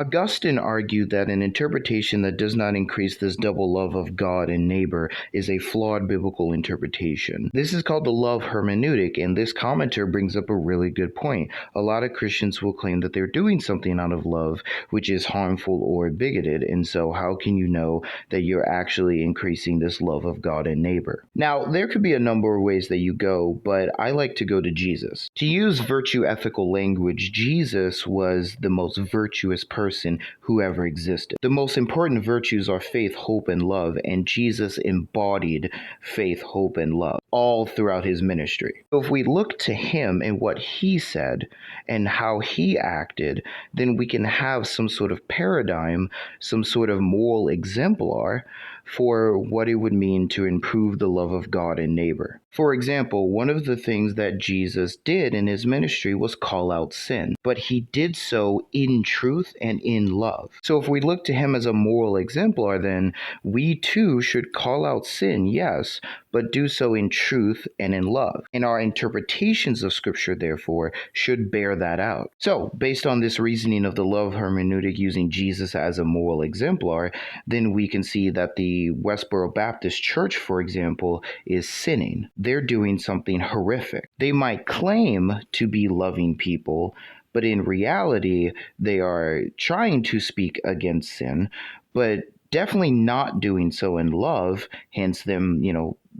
Augustine argued that an interpretation that does not increase this double love of God and neighbor is a flawed biblical interpretation. This is called the love hermeneutic, and this commenter brings up a really good point. A lot of Christians will claim that they're doing something out of love, which is harmful or bigoted, and so how can you know that you're actually increasing this love of God and neighbor? Now, there could be a number of ways that you go, but I like to go to Jesus. To use virtue ethical language, Jesus was the most virtuous person who ever existed. The most important virtues are faith, hope, and love, and Jesus embodied faith, hope, and love all throughout his ministry. So if we look to him and what he said and how he acted, then we can have some sort of paradigm, some sort of moral exemplar for what it would mean to improve the love of God and neighbor. For example, one of the things that Jesus did in his ministry was call out sin, but he did so in truth and in love. So if we look to him as a moral exemplar, then we too should call out sin, yes, but do so in truth and in love. And our interpretations of Scripture, therefore, should bear that out. So, based on this reasoning of the love hermeneutic using Jesus as a moral exemplar, then we can see that the Westboro Baptist Church, for example, is sinning. They're doing something horrific. They might claim to be loving people, but in reality, they are trying to speak against sin, but definitely not doing so in love, hence them,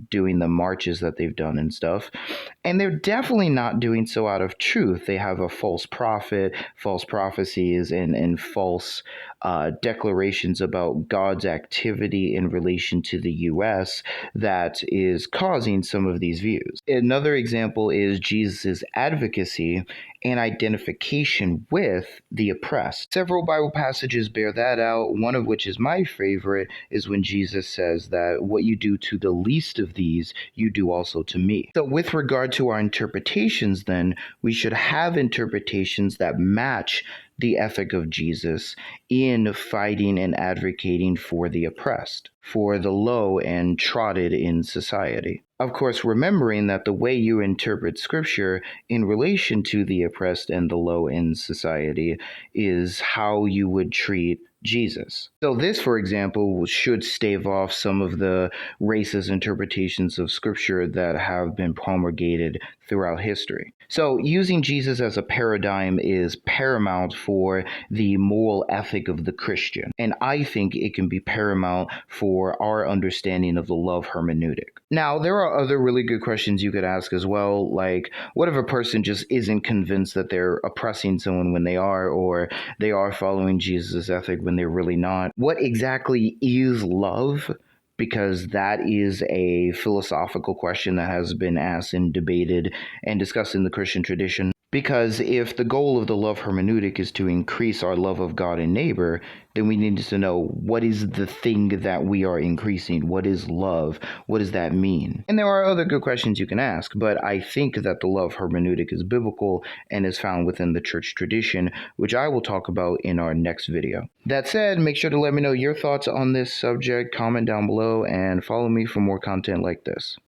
doing the marches that they've done and stuff. And they're definitely not doing so out of truth. They have a false prophet, false prophecies, and false declarations about God's activity in relation to the U.S. that is causing some of these views. Another example is Jesus' advocacy and identification with the oppressed. Several Bible passages bear that out, one of which is my favorite, is when Jesus says that what you do to the least of these, you do also to me. So with regard to our interpretations, then, we should have interpretations that match the ethic of Jesus in fighting and advocating for the oppressed, for the low and trodden in society. Of course, remembering that the way you interpret Scripture in relation to the oppressed and the low in society is how you would treat Jesus. So this, for example, should stave off some of the racist interpretations of Scripture that have been promulgated throughout history. So using Jesus as a paradigm is paramount for the moral ethic of the Christian, and I think it can be paramount for our understanding of the love hermeneutic. Now, there are other really good questions you could ask as well, like, what if a person just isn't convinced that they're oppressing someone when they are, or they are following Jesus' ethic when they're really not? What exactly is love? Because that is a philosophical question that has been asked and debated and discussed in the Christian tradition. Because if the goal of the love hermeneutic is to increase our love of God and neighbor, then we need to know, what is the thing that we are increasing? What is love? What does that mean? And there are other good questions you can ask, but I think that the love hermeneutic is biblical and is found within the church tradition, which I will talk about in our next video. That said, make sure to let me know your thoughts on this subject, comment down below, and follow me for more content like this.